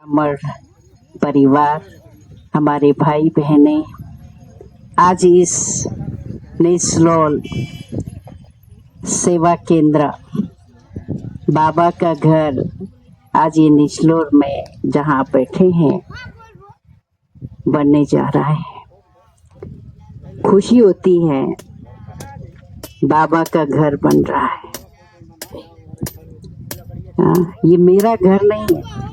हमर परिवार, हमारे भाई बहने आज इस निस्लोल सेवा केंद्र बाबा का घर आज ये निस्लोल में जहाँ बैठे हैं बनने जा रहा है। खुशी होती है, बाबा का घर बन रहा है। ये मेरा घर नहीं है,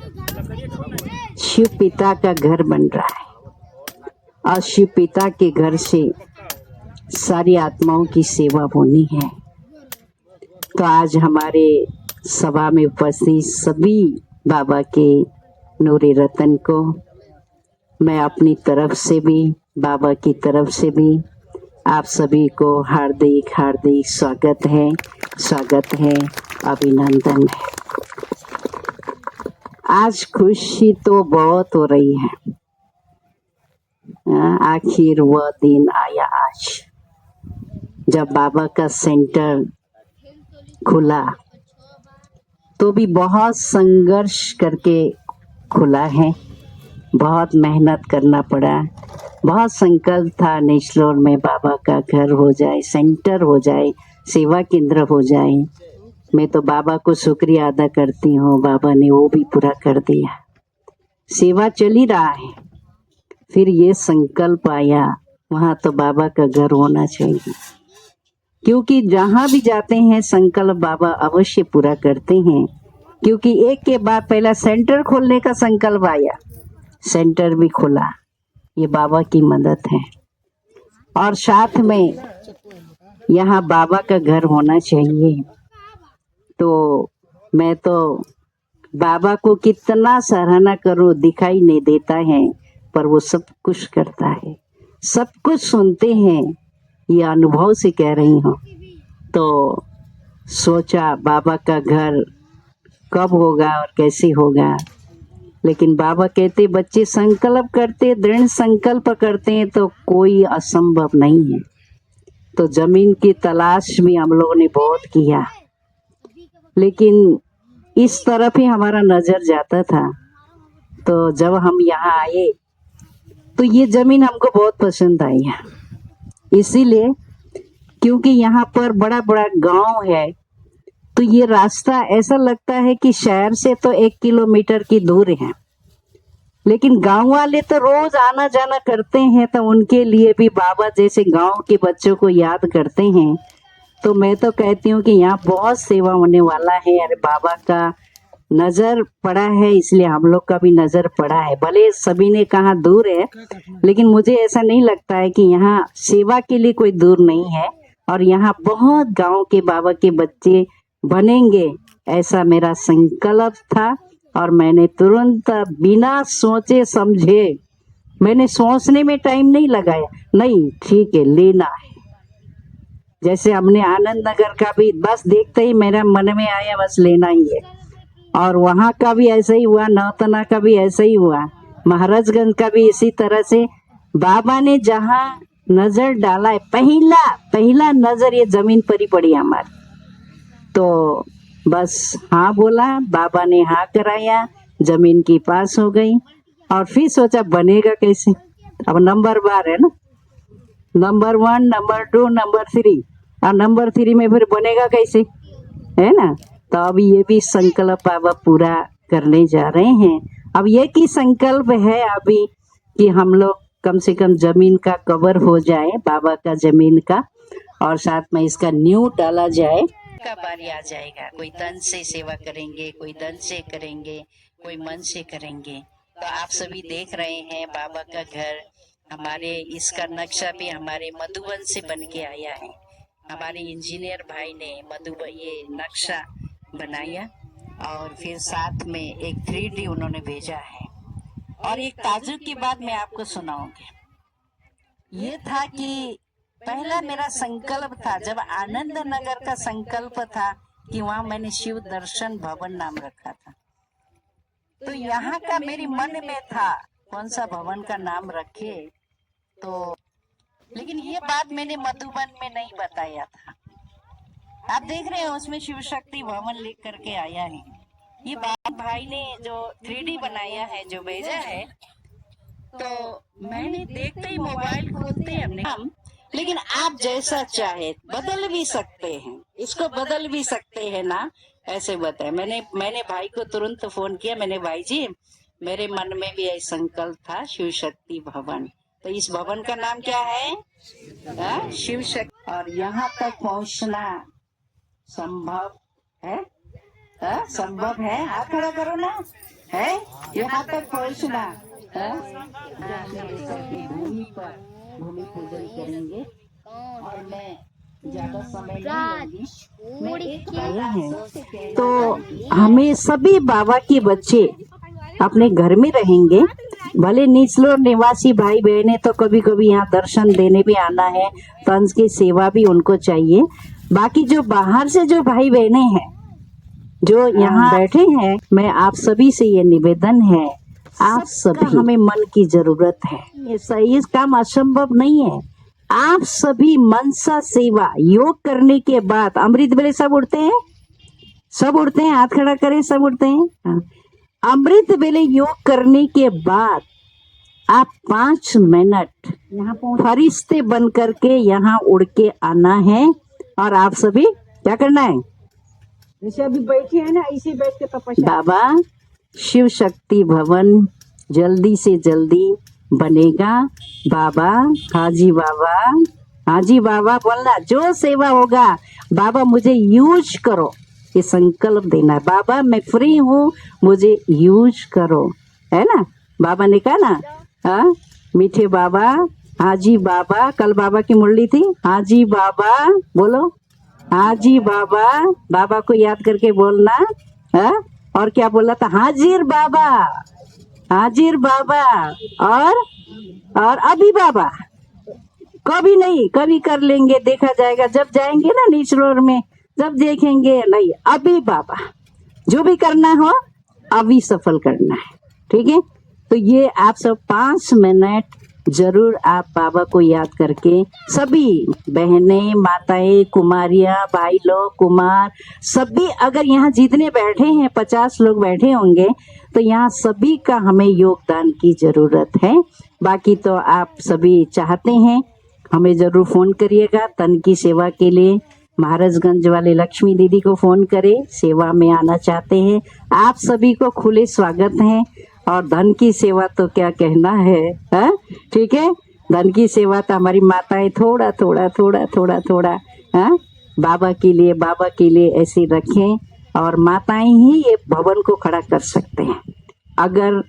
शिव पिता का घर बन रहा है और शिव पिता के घर से सारी आत्माओं की सेवा होनी है। तो आज हमारे सभा में उपस्थित सभी बाबा के नूरे रतन को मैं अपनी तरफ से भी, बाबा की तरफ से भी आप सभी को हार्दिक हार्दिक स्वागत है, अभिनंदन है। आज खुशी तो बहुत हो रही है। आखिर वह दिन आया आज जब बाबा का सेंटर खुला, तो भी बहुत संघर्ष करके खुला है। बहुत मेहनत करना पड़ा, बहुत संकल्प था निस्लोल में बाबा का घर हो जाए, सेंटर हो जाए, सेवा केंद्र हो जाए। मैं तो बाबा को शुक्रिया अदा करती हूँ, बाबा ने वो भी पूरा कर दिया। सेवा चल ही रहा है, फिर ये संकल्प आया वहाँ तो बाबा का घर होना चाहिए, क्योंकि जहाँ भी जाते हैं संकल्प बाबा अवश्य पूरा करते हैं। क्योंकि एक के बाद पहला सेंटर खोलने का संकल्प आया, सेंटर भी खुला, ये बाबा की मदद है। और साथ में यहाँ बाबा का घर होना चाहिए। तो मैं तो बाबा को कितना सराहना करूं, दिखाई नहीं देता है, पर वो सब कुछ करता है, सब कुछ सुनते हैं, ये अनुभव से कह रही हूँ। तो सोचा बाबा का घर कब होगा और कैसे होगा, लेकिन बाबा कहते बच्चे संकल्प करते, दृढ़ संकल्प करते हैं तो कोई असंभव नहीं है। तो जमीन की तलाश भी हम लोगों ने बहुत किया, लेकिन इस तरफ ही हमारा नजर जाता था। तो जब हम यहाँ आए तो ये जमीन हमको बहुत पसंद आई है, इसीलिए क्योंकि यहाँ पर बड़ा बड़ा गांव है, तो ये रास्ता ऐसा लगता है कि शहर से तो 1 किलोमीटर की दूर है, लेकिन गांव वाले तो रोज आना जाना करते हैं, तो उनके लिए भी बाबा जैसे गांव के बच्चों को याद करते हैं। तो मैं तो कहती हूँ कि यहाँ बहुत सेवा होने वाला है। अरे बाबा का नजर पड़ा है, इसलिए हम लोग का भी नजर पड़ा है। भले सभी ने कहा दूर है, लेकिन मुझे ऐसा नहीं लगता है कि यहाँ सेवा के लिए कोई दूर नहीं है। और यहाँ बहुत गांव के बाबा के बच्चे बनेंगे, ऐसा मेरा संकल्प था। और मैंने तुरंत बिना सोचे समझे, मैंने सोचने में टाइम नहीं लगाया, नहीं ठीक है लेना है। जैसे हमने आनंद नगर का भी बस देखते ही मेरा मन में आया बस लेना ही है। और वहाँ का भी ऐसा ही हुआ, नौतना का भी ऐसा ही हुआ, महाराजगंज का भी इसी तरह से। बाबा ने जहाँ नजर डाला है, पहला नजर ये जमीन पर ही पड़ी हमारी। तो बस हाँ बोला, बाबा ने हाँ कराया, जमीन की पास हो गई। और फिर सोचा बनेगा कैसे, अब नंबर बार है ना, नंबर 1, नंबर 2, नंबर 3, और नंबर 3 में फिर बनेगा कैसे, है ना। तो अब ये भी संकल्प बाबा पूरा करने जा रहे हैं। अब ये की संकल्प है अभी कि हम लोग कम से कम जमीन का कवर हो जाए, बाबा का जमीन का, और साथ में इसका न्यू डाला जाए। का बारी आ जाएगा, कोई तन से सेवा करेंगे, कोई धन से करेंगे, कोई मन से करेंगे। तो आप सभी देख रहे हैं बाबा का घर, हमारे इसका नक्शा भी हमारे मधुबन से बन के आया है। हमारे इंजीनियर भाई ने मधुबन ये नक्शा बनाया, और फिर साथ में एक 3D उन्होंने भेजा है। और एक ताजुब की बात मैं आपको सुनाऊंगी। ये था कि पहला मेरा संकल्प था, जब आनंद नगर का संकल्प था कि वहाँ मैंने शिव दर्शन भवन नाम रखा था। तो यहाँ का मेरे मन में था कौन सा भवन का नाम रखे, तो लेकिन ये बात मैंने मधुबन में नहीं बताया था। आप देख रहे हैं उसमें शिव शक्ति भवन लिख करके आया है, ये भाई ने जो 3D बनाया है, जो भेजा है, तो मैंने देखते ही मोबाइल खोलते हैं अपने हम, लेकिन आप जैसा चाहे बदल भी सकते हैं, इसको बदल भी सकते हैं ना, ऐसे बताए। मैंने भाई को तुरंत फोन किया, मैंने भाई जी मेरे मन में भी यही संकल्प था, शिव शक्ति भवन। तो इस भवन का नाम क्या है? शिव शक्ति। और यहाँ तक पहुँचना संभव है? संभव है? हाथ खड़ा करो ना, है यहाँ तक पहुँचना है? भूमि पर भूमि पूजन करेंगे और मैं ज्यादा समय नहीं, तो हमें सभी बाबा के बच्चे अपने घर में रहेंगे, भले निचलोर निवासी भाई बहने तो कभी कभी यहाँ दर्शन देने भी आना है, तंज की सेवा भी उनको चाहिए। बाकी जो बाहर से जो भाई बहने हैं जो यहाँ बैठे हैं, मैं आप सभी से ये निवेदन है, आप सभी हमें मन की जरूरत है, ये काम असंभव नहीं है। आप सभी मनसा सेवा योग करने के बाद अमृत वेले सब उठते हैं, सब उठते हैं, हाथ खड़ा करें, सब उठते हैं। हाँ। अमृत वेले योग करने के बाद आप 5 मिनट यहाँ फरिश्ते बन करके यहाँ उड़ के आना है, और आप सभी क्या करना है? जैसे अभी बैठे हैं ना, इसी बैठ के तपस्या। बाबा शिव शक्ति भवन जल्दी से जल्दी बनेगा। बाबा हाजी बाबा, हाजी बाबा बोलना, जो सेवा होगा बाबा मुझे यूज करो, ये संकल्प देना है। बाबा मैं फ्री हूँ, मुझे यूज करो, है ना? बाबा ने कहा ना, हाँ मीठे बाबा, हाजी बाबा, कल बाबा की मुरली थी, हाजी बाबा बोलो, हाजी बाबा, बाबा को याद करके बोलना है। और क्या बोला था? हाजिर बाबा, हाजिर बाबा, और अभी बाबा, कभी नहीं, कभी कर लेंगे, देखा जाएगा जब जाएंगे ना नीचलोर में, जब देखेंगे। नहीं, अभी बाबा, जो भी करना हो अभी सफल करना है, ठीक है? तो ये आप सब 5 मिनट जरूर आप बाबा को याद करके, सभी बहनें, माताएं, कुमारियां, भाई लोग, कुमार, सभी अगर यहाँ जितने बैठे हैं 50 लोग बैठे होंगे, तो यहाँ सभी का हमें योगदान की जरूरत है। बाकी तो आप सभी चाहते हैं हमें जरूर फोन करिएगा तन की सेवा के लिए। महाराजगंज वाले लक्ष्मी दीदी को फोन करें, सेवा में आना चाहते हैं। आप सभी को खुले स्वागत है। और धन की सेवा तो क्या कहना है, हा? ठीक है, धन की सेवा तो हमारी माताएं थोड़ा थोड़ा थोड़ा थोड़ा थोड़ा हा? बाबा के लिए ऐसे रखें, और माताएं ही ये भवन को खड़ा कर सकते हैं। अगर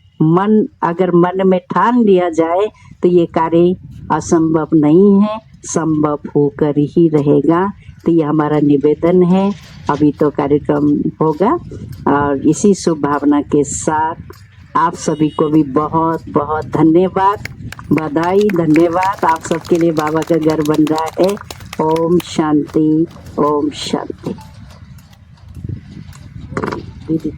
मन में ठान लिया जाए तो ये कार्य असंभव नहीं है, संभव होकर ही रहेगा। तो ये हमारा निवेदन है। अभी तो कार्यक्रम होगा, और इसी शुभ भावना के साथ आप सभी को भी बहुत बहुत धन्यवाद, बधाई, धन्यवाद। आप सबके लिए बाबा का घर बन रहा है। ओम शांति, ओम शांति। दीदी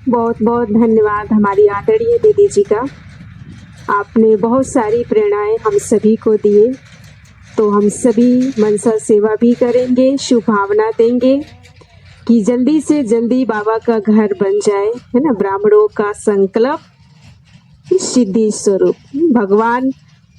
बहुत बहुत धन्यवाद हमारी आदरणीय दीदी जी का। आपने बहुत सारी प्रेरणाएं हम सभी को दिए, तो हम सभी मनसा सेवा भी करेंगे, शुभ भावना देंगे कि जल्दी से जल्दी बाबा का घर बन जाए, है ना? ब्राह्मणों का संकल्प सिद्धि स्वरूप भगवान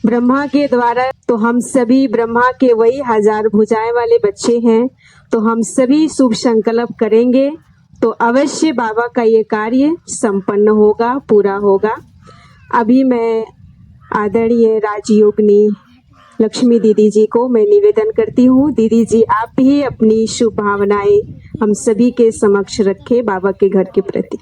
ब्रह्मा के द्वारा, तो हम सभी ब्रह्मा के वही 1000 भुजाएं वाले बच्चे हैं, तो हम सभी शुभ संकल्प करेंगे तो अवश्य बाबा का ये कार्य संपन्न होगा, पूरा होगा। अभी मैं आदरणीय राजयोगिनी लक्ष्मी दीदी जी को मैं निवेदन करती हूँ, दीदी जी आप भी अपनी शुभ भावनाएं हम सभी के समक्ष रखें बाबा के घर के प्रति।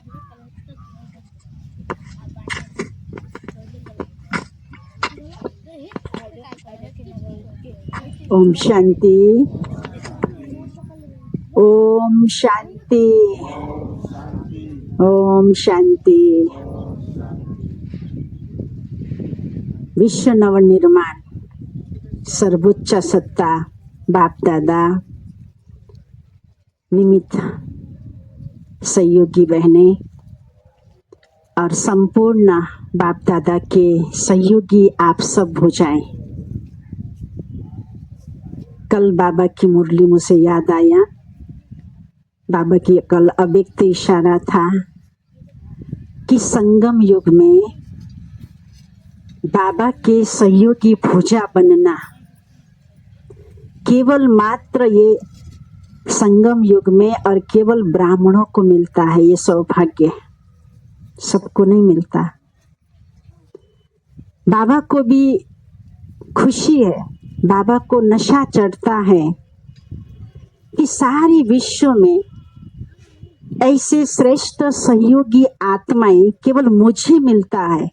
ओम शांति, ओम शांति, ओम शांति। विश्व नवनिर्माण सर्वोच्च सत्ता बाप दादा निमित्त सहयोगी बहनें और संपूर्ण बाप दादा के सहयोगी आप सब हो जाएं। कल बाबा की मुरली मुझे याद आया। बाबा की कल अव्यक्त इशारा था कि संगम युग में बाबा के सहयोगी भुजा बनना केवल मात्र ये संगम युग में और केवल ब्राह्मणों को मिलता है। ये सौभाग्य सबको नहीं मिलता। बाबा को भी खुशी है, बाबा को नशा चढ़ता है कि सारी विश्व में ऐसे श्रेष्ठ सहयोगी आत्माएं केवल मुझे मिलता है,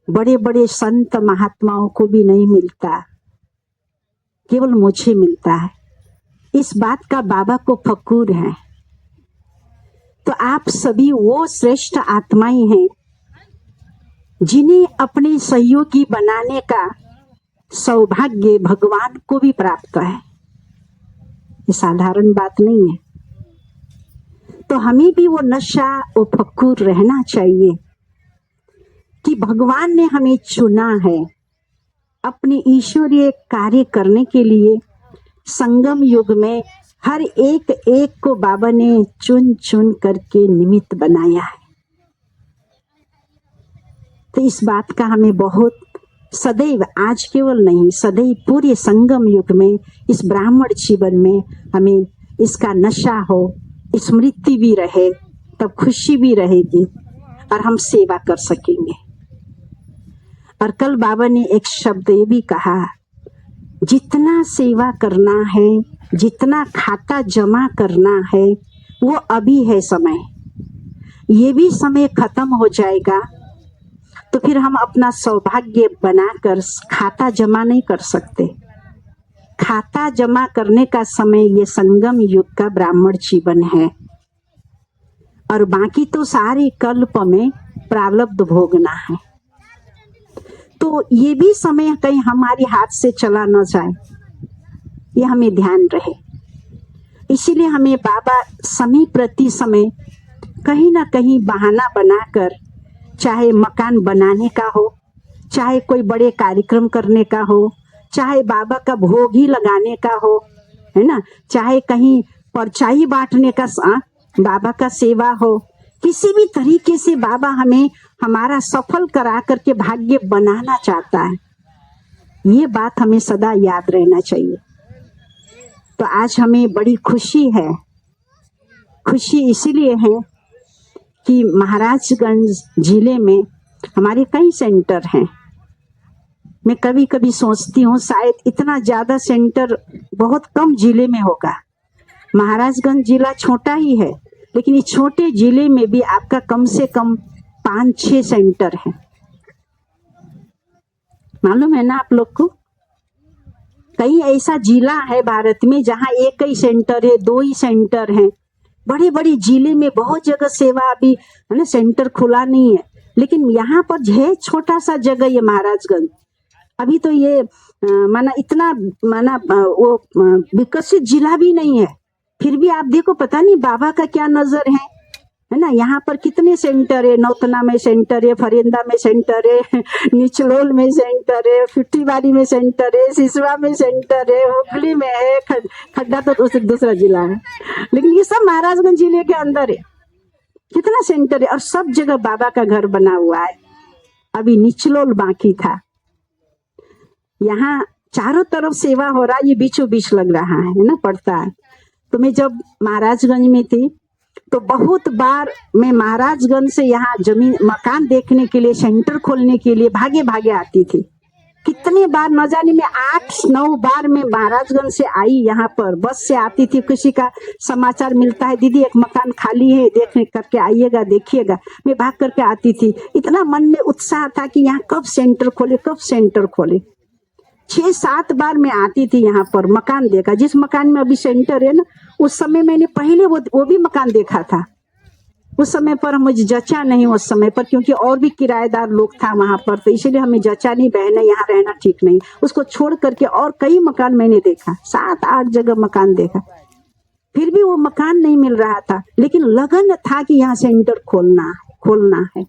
बड़े बड़े संत महात्माओं को भी नहीं मिलता, केवल मुझे मिलता है। इस बात का बाबा को फक्र है। तो आप सभी वो श्रेष्ठ आत्माएं हैं जिन्हें अपने सहयोगी बनाने का सौभाग्य भगवान को भी प्राप्त है। ये साधारण बात नहीं है। तो हमें भी वो नशा, वो फक्र रहना चाहिए कि भगवान ने हमें चुना है अपने ईश्वरीय कार्य करने के लिए। संगम युग में हर एक एक को बाबा ने चुन चुन करके निमित्त बनाया है। तो इस बात का हमें बहुत सदैव, आज केवल नहीं, सदैव पूरे संगम युग में, इस ब्राह्मण जीवन में हमें इसका नशा हो, स्मृति भी रहे, तब खुशी भी रहेगी और हम सेवा कर सकेंगे। और कल बाबा ने एक शब्द ये भी कहा, जितना सेवा करना है, जितना खाता जमा करना है, वो अभी है समय। ये भी समय खत्म हो जाएगा तो फिर हम अपना सौभाग्य बनाकर खाता जमा नहीं कर सकते। खाता जमा करने का समय ये संगम युग का ब्राह्मण जीवन है और बाकी तो सारे कल्प में प्रारब्ध भोगना है। तो ये भी समय कहीं हमारे हाथ से चला न जाए, ये हमें ध्यान रहे। इसीलिए हमें बाबा समय प्रति समय कहीं ना कहीं बहाना बनाकर, चाहे मकान बनाने का हो, चाहे कोई बड़े कार्यक्रम करने का हो, चाहे बाबा का भोग ही लगाने का हो, है ना, चाहे कहीं परछाई बांटने का, बाबा का सेवा हो, किसी भी तरीके से बाबा हमें हमारा सफल करा करके भाग्य बनाना चाहता है। ये बात हमें सदा याद रहना चाहिए। तो आज हमें बड़ी खुशी है। खुशी इसीलिए है कि महाराजगंज जिले में हमारे कई सेंटर हैं। मैं कभी कभी सोचती हूँ शायद इतना ज़्यादा सेंटर बहुत कम जिले में होगा। महाराजगंज जिला छोटा ही है, लेकिन इस छोटे जिले में भी आपका कम से कम 5-6 सेंटर है। मालूम है ना आप लोग को? कई ऐसा जिला है भारत में जहाँ एक ही सेंटर है, 2 ही सेंटर हैं। बड़े बड़े जिले में बहुत जगह सेवा अभी, है ना, सेंटर खुला नहीं है, लेकिन यहाँ पर है छोटा सा जगह ये महाराजगंज। अभी तो ये माना इतना वो विकसित जिला भी नहीं है, फिर भी आप देखो पता नहीं बाबा का क्या नजर है ना। यहाँ पर कितने सेंटर है, नौतना में सेंटर है, फरेंदा में सेंटर है, निचलोल में सेंटर है, फिट्टीबारी में सेंटर है, सिसवा में सेंटर है, हुगली में है, खड्डा तो दूसरा जिला है, लेकिन ये सब महाराजगंज जिले के अंदर है। कितना सेंटर है और सब जगह बाबा का घर बना हुआ है। अभी निचलोल बाकी था। यहाँ चारों तरफ सेवा हो रहा है, ये बीचों बीच लग रहा है ना, पड़ता है। तो मैं जब महाराजगंज में थी तो बहुत बार मैं महाराजगंज से यहाँ जमीन मकान देखने के लिए, सेंटर खोलने के लिए भागे भागे आती थी। कितने बार न जाने में 8-9 बार मैं महाराजगंज से आई, यहाँ पर बस से आती थी। किसी का समाचार मिलता है, दीदी एक मकान खाली है, देखने करके आइएगा, देखिएगा। मैं भाग करके आती थी। इतना मन में उत्साह था कि यहाँ कब सेंटर खोले, कब सेंटर खोले। 6-7 बार मैं आती थी यहाँ पर, मकान देखा। जिस मकान में अभी सेंटर है ना, उस समय मैंने पहले वो भी मकान देखा था। उस समय पर मुझे जचा नहीं उस समय पर, क्योंकि और भी किराएदार लोग था वहां पर, तो इसीलिए हमें जचा नहीं, बहने यहाँ रहना ठीक नहीं। उसको छोड़ करके और कई मकान मैंने देखा, 7-8 जगह मकान देखा, फिर भी वो मकान नहीं मिल रहा था। लेकिन लगन था कि यहाँ सेंटर खोलना है।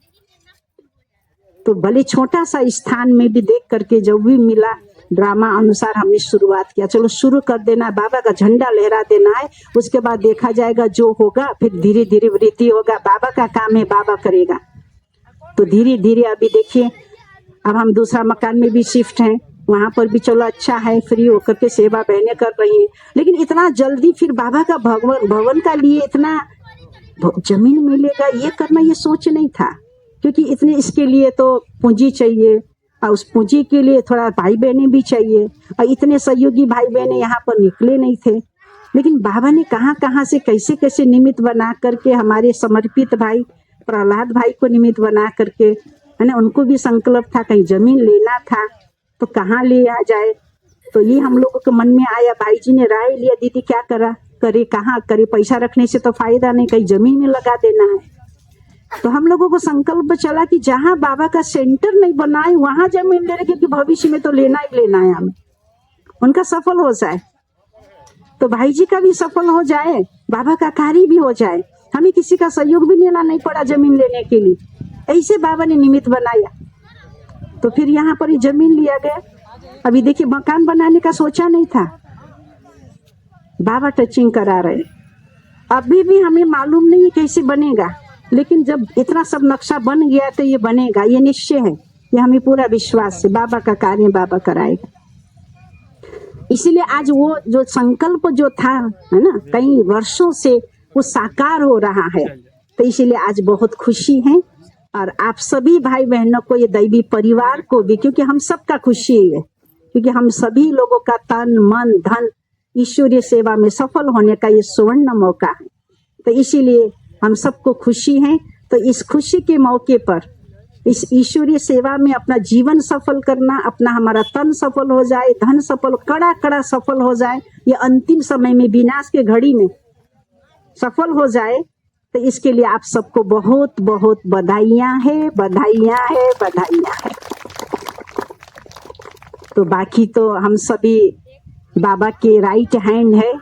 तो भले छोटा सा स्थान में भी देख करके जब भी मिला ड्रामा अनुसार हमने शुरुआत किया, चलो शुरू कर देना, बाबा का झंडा लहरा देना है, उसके बाद देखा जाएगा जो होगा, फिर धीरे धीरे वृद्धि होगा, बाबा का काम है, बाबा करेगा। तो धीरे धीरे अभी देखिए अब हम दूसरा मकान में भी शिफ्ट हैं, वहां पर भी चलो अच्छा है, फ्री होकर के सेवा बहने कर रही है। लेकिन इतना जल्दी फिर बाबा का भवन का लिए इतना जमीन मिलेगा ये करना, ये सोच नहीं था, क्योंकि इतने इसके लिए तो पूंजी चाहिए और उस पूंजी के लिए थोड़ा भाई बहने भी चाहिए, और इतने सहयोगी भाई बहने यहाँ पर निकले नहीं थे। लेकिन बाबा ने कहाँ से कैसे कैसे निमित्त बना करके हमारे समर्पित भाई प्रहलाद भाई को निमित्त बना करके, है ना, उनको भी संकल्प था कहीं जमीन लेना था, तो कहाँ लिया जाए। तो ये हम लोगों के मन में आया, भाई जी ने राय लिया, दीदी क्या करे कहाँ करे, पैसा रखने से तो फायदा नहीं, कहीं जमीन में लगा देना है। तो हम लोगों को संकल्प चला कि जहाँ बाबा का सेंटर नहीं बनाए वहां जमीन ले रहे, क्योंकि भविष्य में तो लेना ही लेना है हमें, उनका सफल हो जाए तो भाई जी का भी सफल हो जाए, बाबा का कार्य भी हो जाए, हमें किसी का सहयोग भी लेना नहीं पड़ा जमीन लेने के लिए। ऐसे बाबा ने निमित्त बनाया, तो फिर यहाँ पर ही जमीन लिया गया। अभी देखिए मकान बनाने का सोचा नहीं था, बाबा टचिंग करा रहे। अभी भी हमें मालूम नहीं है कैसे बनेगा, लेकिन जब इतना सब नक्शा बन गया तो ये बनेगा, ये निश्चय है, ये हमें पूरा विश्वास है, बाबा का कार्य बाबा कराएगा। इसीलिए आज वो जो संकल्प जो था, है ना, कई वर्षों से वो साकार हो रहा है। तो इसीलिए आज बहुत खुशी है, और आप सभी भाई बहनों को, ये दैवी परिवार को भी, क्योंकि हम सबका खुशी है, क्योंकि हम सभी लोगों का तन मन धन ईश्वरीय सेवा में सफल होने का ये स्वर्ण मौका है। तो इसीलिए हम सबको खुशी है। तो इस खुशी के मौके पर इस ईश्वरीय सेवा में अपना जीवन सफल करना, अपना हमारा तन सफल हो जाए, धन सफल, कड़ा कड़ा सफल हो जाए, ये अंतिम समय में विनाश के घड़ी में सफल हो जाए। तो इसके लिए आप सबको बहुत बहुत बधाइयाँ है, बधाइयाँ है, बधाइयाँ है। तो बाकी तो हम सभी बाबा के राइट हैंड है।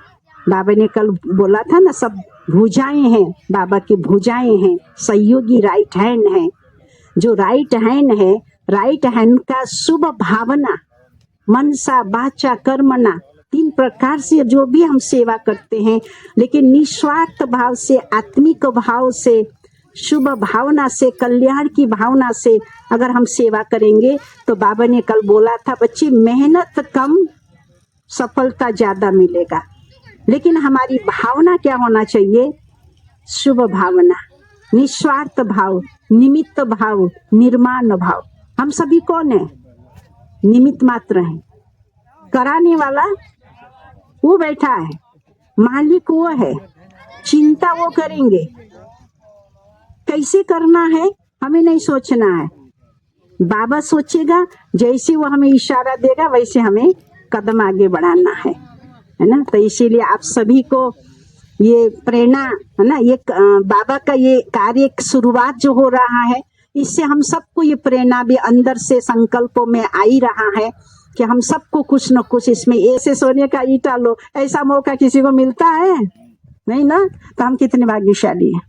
बाबा ने कल बोला था ना, सब भुजाएं हैं, बाबा की भुजाएं हैं, सहयोगी राइट हैंड है। जो राइट हैंड है, राइट हैंड का शुभ भावना, मनसा वाचा कर्मणा, 3 प्रकार से जो भी हम सेवा करते हैं, लेकिन निस्वार्थ भाव से, आत्मिक भाव से, शुभ भावना से, कल्याण की भावना से अगर हम सेवा करेंगे, तो बाबा ने कल बोला था, बच्चे मेहनत कम सफलता ज्यादा मिलेगा, लेकिन हमारी भावना क्या होना चाहिए? शुभ भावना, निस्वार्थ भाव, निमित्त भाव, निर्माण भाव। हम सभी कौन है? निमित्त मात्र हैं। कराने वाला वो बैठा है, मालिक वो है, चिंता वो करेंगे। कैसे करना है हमें नहीं सोचना है, बाबा सोचेगा, जैसे वो हमें इशारा देगा वैसे हमें कदम आगे बढ़ाना है ना। तो इसीलिए आप सभी को ये प्रेरणा है ना, ये बाबा का ये कार्य शुरुआत जो हो रहा है, इससे हम सबको ये प्रेरणा भी अंदर से संकल्पों में आ ही रहा है कि हम सबको कुछ न कुछ इसमें ऐसे सोने का ईटा लो, ऐसा मौका किसी को मिलता है नहीं ना। तो हम कितने भाग्यशाली हैं।